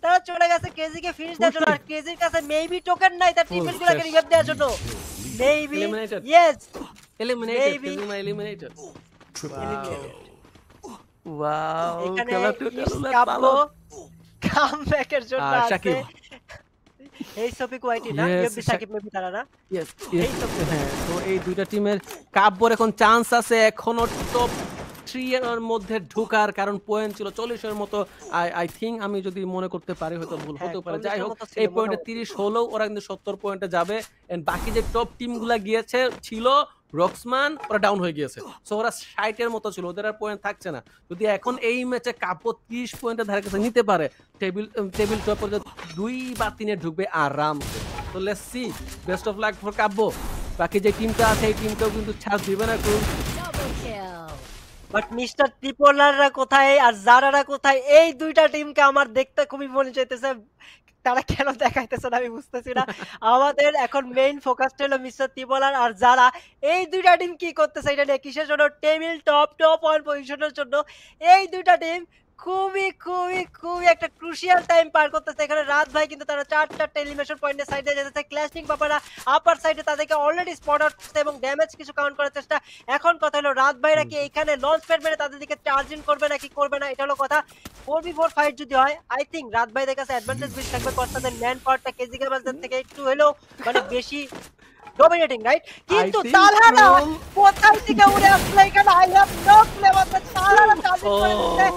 তারা চলে গেছে কেজিকে ফিনিশ দেওয়ার জন্য, আর কেজির কাছে মেবি টোকেন নাই তার টিমমেট গুলোকে রিভাইভ দেওয়ার জন্য। মেবি ইয়েস এলিমিনেটেড কেজিমা এলিমিনেটেড ওয়াও এখানে খেলা টোটাল কাব্য কামব্যাকের জন্য আছে শাকিব এই সফিক ওয়াইটি না ইউবি সাকিব মেবি তারা না ইয়েস হ্যাঁ তো এই দুইটা টিমের কাব্যর এখন চান্স আছে এখনো টপ 3 এর মধ্যে ঢোকার, কারণ পয়েন্ট ছিল 40 এর মতো। আই থিংক আমি যদি মনে করতে পারি, হয়তো ভুল হতে পারে, যাই হোক এই পয়েন্টে 30 হলেও ওরা কিন্তু 70 পয়েন্টে যাবে। এন্ড বাকি যে টপ টিমগুলা গিয়েছে ছিল রক্সমান, ওরা ডাউন হয়ে গিয়েছে, সো ওরা 60 এর মতো ছিল, ওদের আর পয়েন্ট থাকছে না। যদি এখন এই ম্যাচে কাব্য 30 পয়েন্টের ধারে কাছে নিতে পারে, টেবিল টপে 2 বা 3 এ ঢুকবে আরামসে। তো let's see, best of luck for Kavya. বাকি যে টিমটা আছে এই টিমটাও কিন্তু ছাড় দিবে না কেউ। বাট মিস্টার ত্রিপোলাররা কোথায় আর জারারা কোথায়, এই দুইটা টিমকে আমার দেখতে খুবই মনে চাইতেছে, তারা কেন দেখাইতেছে না আমি বুঝতেছি না। আমাদের এখন মেইন ফোকাসটা হলো মিস্টার ত্রিপোলার আর জারা, এই দুইটা টিম কি করতেছে এটা নিয়ে, কিসের জন্য, টেবিল টপ 1 পজিশনের জন্য। এই দুইটা টিম খুবই খুবই খুবই একটা ক্রুশিয়াল টাইম পার করতেছে। এখানে রাত ভাই কিন্তু তারা 4টা এলিমিনেশন পয়েন্টে সাইডে যেতেছে, ক্ল্যাশিং বাপারা আপার সাইডে তাদেরকে অলরেডি স্পট আউট করছে এবং ড্যামেজ কিছু কাউন্ট করার চেষ্টা। এখন কথা হলো রাত ভাইরা কি এখানে লঞ্চ প্যাড মেরে তাদের দিকে চার্জিং করবে নাকি করবে না, এটা হলো কথা। 4v4 ফাইট যদি হয়, আই থিংক রাত ভাইদের কাছে অ্যাডভান্টেজ বেশি থাকবে, কজ তাদের ম্যান পাওয়ারটা কেজি গেমারদের থেকে একটু হলেও মানে বেশি ডমিনেটিং, রাইট? কিন্তু তালহারা কোথায় থেকে উড়ে আসলো এখানে, আই হ্যাভ নো ক্লু। আমাদের তালহারা চার্জিং করে দিচ্ছে,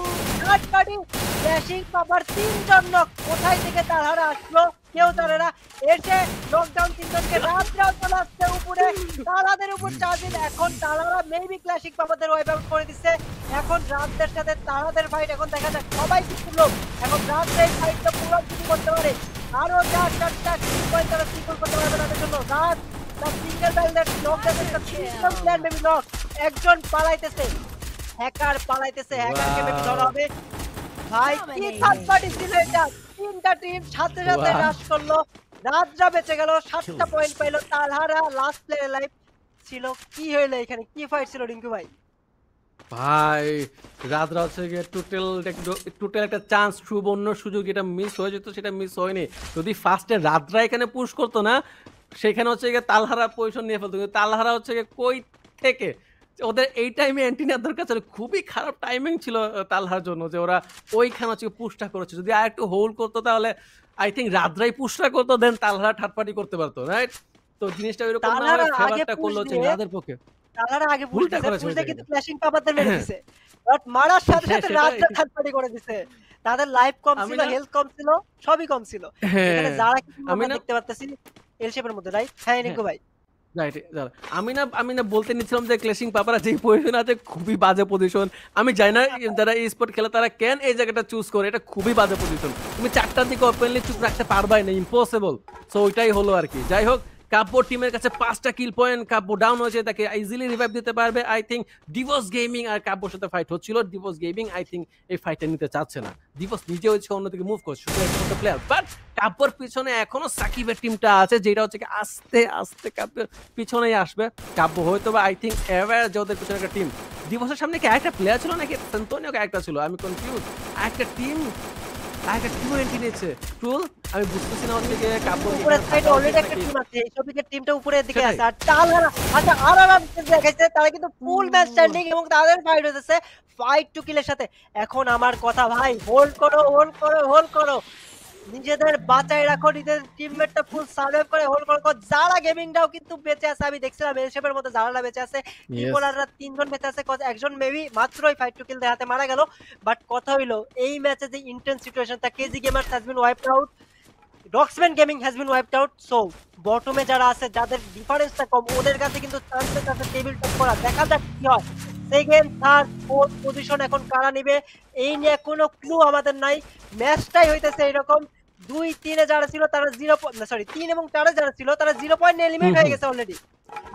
থার্ড পার্টি ড্যাশিং পাওয়ার 3 জন লোক কোথায় থেকে তালহারা আসলো কেউ জানে না। এসে লকডাউন 3 জনকে রাতরাও চলে আসছে উপরে, তালাদের উপর চার্জিং। এখন তালারা মেবি ক্লাসিক পাপাদের ওয়াইপ আউট করে দিচ্ছে। এখন রাতদের সাথে তালাদের ফাইট, এখন দেখা যাক সবাই কিছু লোক এখন রাতের ফাইটটা পুরো শুরু করতে পারে। আরো 4টা পয়েন্ট তারা সিকিউর করতে পারবে তাদের জন্য। রাত তার সিঙ্গেল ব্যালেন্স নক দেওয়ার সিস্টেম প্ল্যান মেবি নক, একজন পালাইতেছে, হ্যাকার পালাইতেছে, হ্যাকারকে মেবি ধরা হবে। ভাই কি থার্ড পার্টি ছিল এটা, 3টা টিম সাথে সাথে রাশ করলো, রাতরা বেঁচে গেল, 7টা পয়েন্ট পাইলো, তালহারা লাস্ট প্লেয়ার লাইভ ছিল। কি হইলো এখানে, কি ফাইট ছিল রিঙ্কু ভাই? ভাই রাতরা হচ্ছে গিয়ে টোটাল একটা চান্স, সুবর্ণ সুযোগ, যেটা মিস হয়ে যেত সেটা মিস হয়নি। যদি ফার্স্টে রাতরা এখানে পুশ করতো না, সেখানে হচ্ছে গিয়ে তালহারা পজিশন নিয়ে ফেলতো। কিন্তু তালহারা হচ্ছে গিয়ে কই থেকে ওদের এই টাইমে অ্যান্টিনার দরকার ছিল, খুবই খারাপ টাইমিং ছিল তালহার জন্য যে ওরা ওইখানে হচ্ছে পুশটা করেছে। যদি আর একটু হোল্ড করতো তাহলে আই থিঙ্ক রাতরাই পুশটা করতো, দেন তালহারা থার্ড পার্টি করতে পারতো, রাইট? তো জিনিসটা এরকম না হয়, ফেভারটা করলো হচ্ছে রাতের পক্ষে। তালহারা আগে ভুলটা করেছে কিন্তু ক্ল্যাশিং পাপাদের মেরে দিছে, বাট মারার সাথে সাথে রাতরা থার্ড পার্টি করে দিছে। তাদের লাইফ কম ছিল, হেলথ কম ছিল, সবই কম ছিল। এখানে যারা কি আমরা দেখতে পারতেছি এল শেপের মধ্যে, রাইট? হ্যাঁ রিঙ্কু ভাই রাইট। আমি না বলতে নিচ্ছিলাম যে ক্লেশিং পাপারা যে পজিশন আছে খুবই বাজে পজিশন। আমি জানি না যারা এই স্পোর্ট খেলে তারা কেন এই জায়গাটা চুজ করে, এটা খুবই বাজে পজিশন। তুমি 4টার দিকে ওপেনলি চুপ রাখতে পারবাই না, ইম্পসিবল। সো ওইটাই হলো আর কি। যাই হোক, কাব্য টিমের কাছে 5টা কিল পয়েন্ট, কাব্য ডাউন হয়েছে, তাকে ইজিলি রিভাইভ দিতে পারবে। আই থিঙ্ক ডিভোর্স গেমিং আর কাব্যর সাথে ফাইট হচ্ছিল, ডিভোর্স গেমিং আই থিঙ্ক এই ফাইটটা নিতে চাচ্ছে না। ডিভোর্স নিজে হচ্ছে অন্যদিকে মুভ করছে, শুধু প্লেয়ার। বাট কাব্যর পিছনে এখনো সাকিবের টিমটা আছে, যেটা হচ্ছে কি আস্তে আস্তে কাব্যের পিছনেই আসবে। কাব্য হয়তো বা আই থিঙ্ক এভার যে ওদের পিছনে একটা টিম। ডিভোর্সের সামনে কি আরেকটা প্লেয়ার ছিল নাকি সেন্টোনিও একটা ছিল, আমি কনফিউজ। আরেকটা টিম এন্ট্রি নিয়েছে টুল, আমি বুঝতেছি না হচ্ছে যে কাব্য উপরে সাইডে অলরেডি একটা টিম আছে, এই সবিকের টিমটা উপরের দিকে আছে। আর তালহারা আচ্ছা আরাম দেখাইছে, তারা কিন্তু ফুল ম্যাচ স্ট্যান্ডিং এবং তাদের ফাইট হইতেছে ফাইট টু কিলের সাথে। এখন আমার কথা ভাই, হোল্ড করো হোল্ড করো হোল্ড করো, নিজেদের বাঁচাই রাখো, নিজেদের টিমমেটটা ফুল সার্ভাইভ করে হোল্ড করো। যারা গেমিংটাও কিন্তু বেঁচে আছে, আমি দেখছিলাম এল শেপের মধ্যে যারা বেঁচে আছে, ত্রিপোলাররা 3 জন বেঁচে আছে, একজন মেবি মাত্রই ফাইট টু কিল দেখাতে মারা গেল। বাট কথা হইলো এই ম্যাচে যে ইন্টেন্স সিচুয়েশন, তা KG gamers has been wiped out, Roxman gaming has been wiped out. So বটমে যারা আছে, যাদের ডিফারেন্সটা কম, ওদের কাছে কিন্তু চান্সেস আছে টেবিল টপ করা। দেখা যাক কি হয়, সেকেন্ড থার্ড ফোর্থ পজিশন এখন কারা নিবে এই নিয়ে কোনো ক্লু আমাদের নাই। ম্যাচটাই হইতেছে এরকম, 2-3 যারা ছিল তারা 3 এবং 4 যারা ছিল তারা 0 পয়েন্ট এলিমিনেট হয়ে গেছে অলরেডি।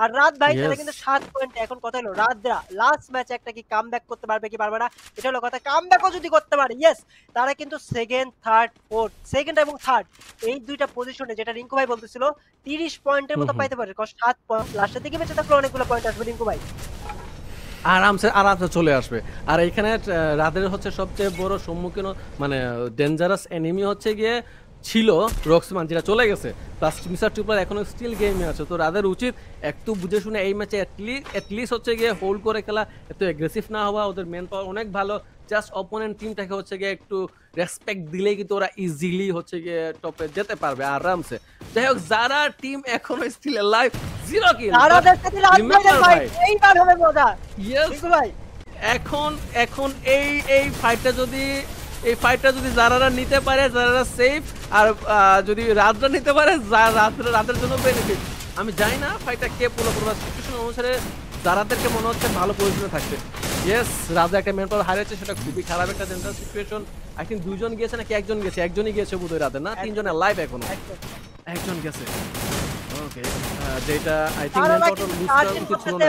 আর রাত ভাই তারা কিন্তু 7 পয়েন্ট। এখন কথা হলো রাতরা লাস্ট ম্যাচে একটা কি কামব্যাক করতে পারবে কি পারবে না, এটা হলো কথা। কামব্যাকও যদি করতে পারে, ইয়েস, তারা কিন্তু সেকেন্ড থার্ড ফোর্থ, সেকেন্ড এবং থার্ড এই দুইটা পজিশনে, যেটা রিঙ্কু ভাই বলতেছিল, 30 পয়েন্টের মতো পাইতে পারে। 7 পয়েন্ট লাস্টের দিকে বেঁচে থাকলে অনেকগুলো পয়েন্ট আসবে রিঙ্কু ভাই। আরামসে আরামসে চলে আসবে। আর এখানে রাদের হচ্ছে সবচেয়ে বড় সম্মুখীন মানে ডেঞ্জারাস এনিমি হচ্ছে গিয়ে ছিল রক্সমান, যেটা চলে গেছে। প্লাস মিস্টার ট্রিপলার এখনো স্টিল গেমে আছে। তো রাদের উচিত একটু বুঝে শুনে এই ম্যাচে অ্যাটলিস্ট হচ্ছে গিয়ে হোল্ড করে খেলা, এত এগ্রেসিভ না হওয়া। ওদের মেন পাওয়ার অনেক ভালো, জাস্ট অপোনেন্ট টিমটাকে হচ্ছে গিয়ে একটু রেসপেক্ট দিলেই কিন্তু ওরা ইজিলি হচ্ছে গিয়ে টপে যেতে পারবে আরামসে। যাই হোক, যারা টিম এখনো স্টিল লাইভ, 0 কিল। তারাদের সাথে রাজবাইয়ের ফাইট এইবার হবে মজা। ইয়েস রিঙ্কু ভাই এখন এখন এই ফাইটটা যদি যারা নিতে পারে, যারা সেফ, আর যদি রাতরা নিতে পারে, রাতের জন্য বেনিফিট। আমি জানি না ফাইটটা কে পুরো সিচুয়েশন অনুসারে যারাদেরকে মনে হচ্ছে ভালো পজিশনে থাকছে। ইয়েস, রাজা একটা মেন পাওয়ার হারিয়েছে, সেটা খুবই খারাপ একটা ডেঞ্জারাস সিচুয়েশন। আই থিঙ্ক 2 জন গিয়েছে নাকি 1 জন গেছে? একজনই গিয়েছে বোধহয় রাতে, না 3 জনের লাইভ এখনো। একজন গেছে। ওকে, যেটা I think men power lose করার উচিত ছিল না।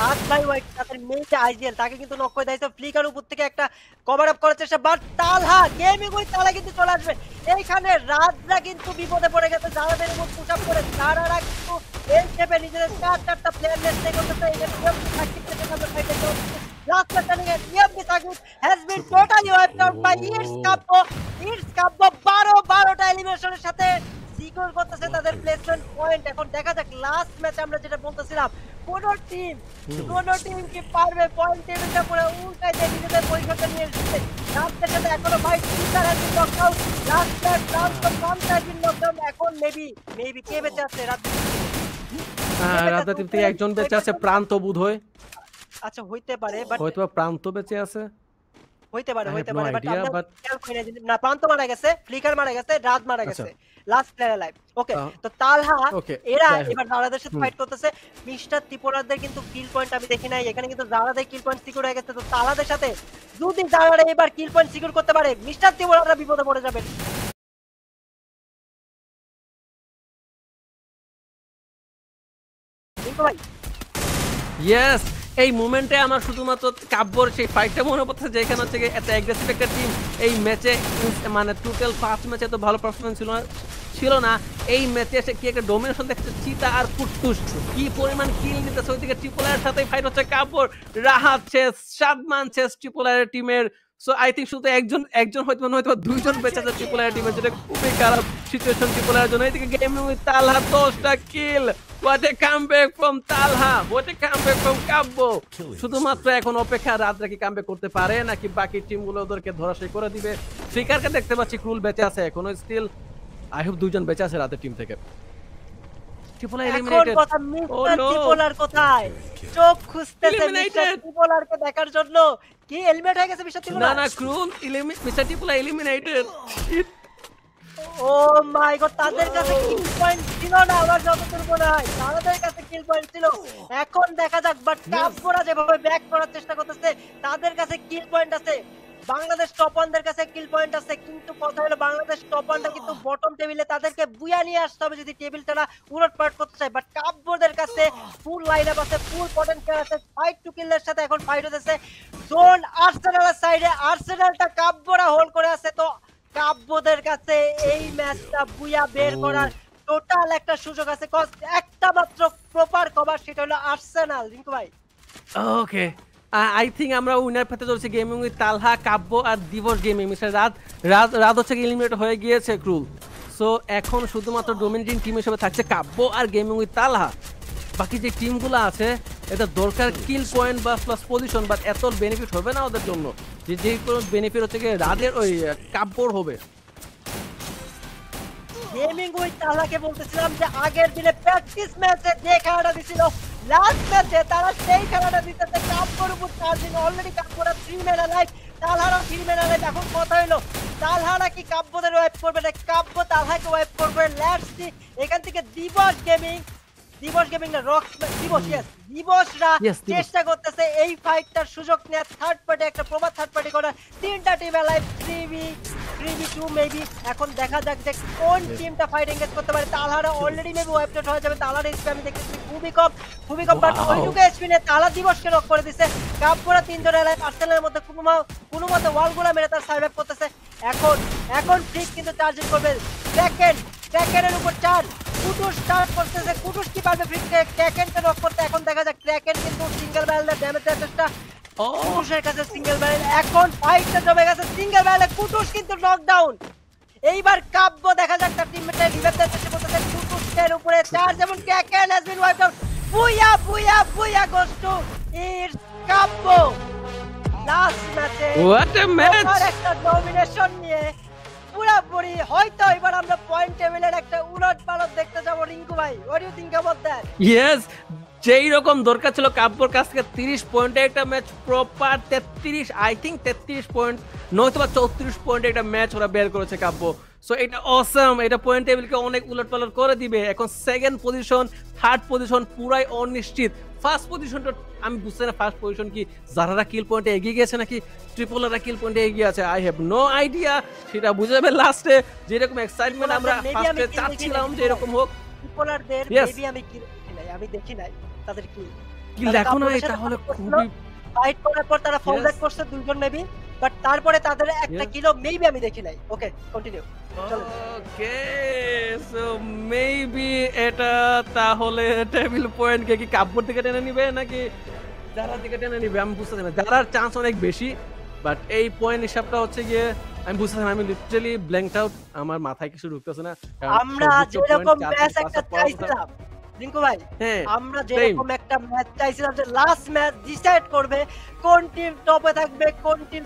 রাজ ভাই ওয়াইট তাদের মেন যে আইজিএল তাকে কিন্তু নক করে দিয়েছে ফ্লিকার উপর থেকে একটা কভার আপ করার চেষ্টা, বাট তালহা গেমিং উইথ তালহা কিন্তু চলে আসবে এইখানে। রাজরা কিন্তু বিপদে পড়ে গেছে, যারাদের উপর পুশ আপ করে তারারা কিন্তু এই স্টেপে নিজেদের 4-4টা প্লেয়ার নেস্ট করতেছে। এখানে লাস্ট টার্নিং এ টিএমবি তাগুত has been totally wiped out by ইটস কাপো 12টা এলিমিনেশনের সাথে সিকিউর করতেছে তাদের প্লেসমেন্ট পয়েন্ট। এখন দেখা যাক লাস্ট ম্যাচে আমরা যেটা বলতেছিলাম, কোন টিম কি পারবে পয়েন্ট টেবিলটা পুরো উল্টাই দিয়ে নিজেদের পরিসরটা নিয়ে এসেছে। রাতের সাথে এখনো ভাই teacher has been knocked out, last match transfer কমটা হ্যাজ বিন নকড আউট। এখন মেবি কে বেঁচে আছে? রাতের টিম থেকে একজন বেঁচে আছে, প্রান্ত বোধহয়। আচ্ছা হইতে পারে, বাট হয়তো প্রান্ত বেঁচে আছে, হইতে পারে বাট আমরা বাট খেয়াল করি না। প্রান্ত মারা গেছে, ফ্লিকার মারা গেছে, রাত মারা গেছে, লাস্ট প্লেয়ার লাইভ। ওকে, তো তালহা এরা এবার জারাদের সাথে ফাইট করতেছে। মিস্টার ত্রিপুরাদের কিন্তু কিল পয়েন্ট আমি দেখি নাই, এখানে কিন্তু জারাদের কিল পয়েন্ট সিকিউর হয়ে গেছে। তো তালহাদের সাথে যদি জারারা এবার কিল পয়েন্ট সিকিউর করতে পারে, মিস্টার ত্রিপুরারা বিপদে পড়ে যাবে। রিঙ্কু ভাই ইয়েস, এই মোমেন্টে আমার শুধুমাত্র কাব্যর সেই ফাইটটা মনে পড়ছে, যেখানে হচ্ছে এত অ্যাগ্রেসিভ একটা টিম এই ম্যাচে, মানে টোটাল 5 ম্যাচে তো ভালো পারফরমেন্স ছিল না। এই ম্যাচে এসে কি একটা ডোমিনেশন দেখছে চিতা আর কুট্টুস, কি পরিমাণ কিল নিতেছে। ওইদিকে ট্রিপলারের সাথে ফাইট হচ্ছে কাব্যর, রাহাত শেষ, সাদমান শেষ ট্রিপলারের টিমের। সো আই থিঙ্ক শুধু একজন হয়তো 2 জন বেঁচে আছে ট্রিপলারের টিমের, যেটা খুবই খারাপ সিচুয়েশন ট্রিপলারের জন্য। এইদিকে গেমিং উইথ তালহা 10টা কিল। What a comeback from Talha! What a comeback from Kabbo! শুধুমাত্র এখন অপেক্ষা রাতরা কি কামব্যাক করতে পারে নাকি বাকি টিমগুলো ওদেরকে ধরাশায়ী করে দিবে। ফ্লিকারকে দেখতে পাচ্ছি ক্রুল বেঁচে আছে এখনো স্টিল। আই হোপ 2 জন বেঁচে আছে রাতের টিম থেকে। Triple eliminated. কথা মিস্টার ত্রিপলার কোথায়? চোখ খুঁজতেছে মিস্টার ত্রিপলারকে দেখার জন্য। কি এলিমিনেট হয়ে গেছে মিস্টার ত্রিপলার? না ক্রুল মিস্টার ত্রিপলার এলিমিনেটেড। ও মাই গড, তাদের কাছে কিল পয়েন্ট ছিল না আমার যতদূর মনে হয়। তাদের কাছে কিল পয়েন্ট ছিল। এখন দেখা যাক, বাট কাপড়া যেভাবে ব্যাক করার চেষ্টা করতেছে, তাদের কাছে কিল পয়েন্ট আছে। বাংলাদেশ টপ ওয়ানদের কাছে কিল পয়েন্ট আছে, কিন্তু কথা হলো বাংলাদেশ টপ ওয়ানটা কিন্তু বটম টেবিলে, তাদেরকে বুয়া নিয়ে আসতে হবে যদি টেবিলটা উলটপালট করতে চায়। বাট কাপড়দের কাছে ফুল লাইন আপ আছে, ফুল পটেনশিয়াল আছে। ফাইট টু কিলের সাথে এখন ফাইট হতেছে জোন আর্সেনালের সাইডে। আর্সেনালটা কাপড়া হোল্ড করে আছে। তো কাব্যদের কাছে এই ম্যাচটা বুয়া বের করার টোটাল একটা সুযোগ আছে, কজ একটা মাত্র প্রপার কভার, সেটা হলো আর্সেনাল। রিঙ্কু ভাই ওকে, আই থিঙ্ক আমরা উইনার পেতে চলছি গেমিং উইথ তালহা, কাব্য আর দিবস গেমিং। মিস্টার রাত হচ্ছে এলিমিনেট হয়ে গিয়েছে ক্রুল। সো এখন শুধুমাত্র ডোমিনেটিং টিম হিসেবে থাকছে কাব্য আর গেমিং উইথ তালহা। বাকি যে টিমগুলো আছে এটা দরকার কিল পয়েন্ট বা প্লাস পজিশন, বাট এত বেনিফিট হবে না ওদের জন্য। যে কোনো বেনিফিট হচ্ছে গিয়ে রাদের ওই কাব্যর হবে। গেমিং উইথ তালহাকে বলতেছিলাম যে আগের দিনে প্র্যাকটিস ম্যাচে যে খেলাটা দিছিল, লাস্ট ম্যাচে তারা সেই খেলাটা দিতেছে কাব্যর উপর চার্জিং। অলরেডি কাব্যরা 3 ম্যান লাইফ, তালহারা 3 ম্যান লাইফ। এখন কথা হলো তালহারা কি কাব্যদের ওয়াইপ করবে না কাব্য তালহাকে ওয়াইপ করবে? Let's see. এখান থেকে দিবস গেমিং না দিবসরা চেষ্টা করতেছে এই ফাইটটার সুযোগ নেওয়ার, থার্ড পার্টি একটা প্রবাদ থার্ড পার্টি করার। 3টা টিম লাইভ 3v2 মেবি। এখন দেখা যাক যে কোন টিমটা ফাইট এনগেজ করতে পারে। তালহারা অলরেডি মেবি ওয়াইপড হয়ে যাবে। তালহার এসপি আমি দেখতেছি খুবই কম, বাট ওইটুকু এসপি নিয়ে তালা দিবসকে নক করে দিছে। কাপড়া 3 জনের লাইভ। আর্সেনালের মধ্যে কোনো মতে ওয়ালগুলা মেরে তার সার্ভাইভ করতেছে। এখন ঠিক কিন্তু চার্জিং করবে। সেকেন্ডের উপর 4 কুটুস স্টার্ট করতেছে, কুটুস কি পারবে ক্র্যাকেনকে নক করতে? এখন দেখা যাক ক্র্যাকেন কিন্তু সিঙ্গেল ব্যারেলে ড্যামেজ দেওয়ার চেষ্টা, ও কুটুসের কাছে সিঙ্গেল ব্যারেল, এখন ফাইটটা জমে গেছে সিঙ্গেল ব্যারেলে, কুটুস কিন্তু নকডাউন। এইবার কাব্য দেখা যাক তার টিমমেটরা রিভাইভ দেওয়ার চেষ্টা করতেছে, কুটুসের উপরে চার্জ যেমন Kraken has been wiped out. বুয়া বুয়া বুয়া গোস টু ইটস কাব্য। লাস্ট ম্যাচে হোয়াট এ ম্যাচ! একটা ডমিনেশন নিয়ে পুরোপুরি হয়তো এবার আমরা পয়েন্ট টেবিলের একটা উলটপালট দেখতে যাবো। রিঙ্কু ভাই, what you think about that? Yes, যেই রকম দরকার ছিল কাব্যর কাছ থেকে 30 পয়েন্টে একটা match, proper 33, I think 33 point নয়তো বা 34 পয়েন্টে একটা ম্যাচ ওরা বের করেছে কাব্য। সো এটা অসাম, এটা পয়েন্ট টেবিলকে অনেক উলটপালট করে দিবে। এখন সেকেন্ড পজিশন, থার্ড পজিশন পুরাই অনিশ্চিত। ফার্স্ট পজিশনটা আমি বুঝতে না, ফার্স্ট পজিশন কি যারা কিল পয়েন্টে এগিয়ে গেছে নাকি ট্রিপলাররা কিল পয়েন্টে এগিয়ে আছে, আই হ্যাভ নো আইডিয়া। সেটা বুঝে যাবে লাস্টে। যেরকম এক্সাইটমেন্ট আমরা ফার্স্টে চাচ্ছিলাম যে এরকম হোক, ট্রিপলারদের Yes. মেবি আমি কি দেখি নাই, আমি দেখি নাই তাদের কি কি দেখো না, এটা হলে খুবই ফাইট করার পর তারা ফল Yes. ব্যাক করছে দুইজন মেবি, বাট তারপরে তাদের একটা Yes. কিলো মেবি আমি দেখি নাই। ওকে কন্টিনিউ, চলো। ওকে, সো মেবি এটা তাহলে টেবিল পয়েন্ট কে কি কাব্যর দিকে টেনে নিবে নাকি যারার দিকে টেনে নিবে আমি বুঝতেছি না। যারার চান্স অনেক বেশি, বাট এই পয়েন্ট হিসাবটা হচ্ছে গিয়ে আমি বুঝতেছি না। আমি লিটারালি ব্ল্যাঙ্কড আউট, আমার মাথায় কিছু ঢুকতেছে না। কারণ আমরা সর্বোচ্চ যেরকম point 4 ম্যাচ পাঁচটা একটা পাওয়ার কথা। চাইছিলাম রিঙ্কু ভাই, হ্যাঁ, আমরা যেরকম same. একটা ম্যাচ চাইছিলাম যে লাস্ট ম্যাচ ডিসাইড করবে কোন টিম টপে থাকবে, কোন টিম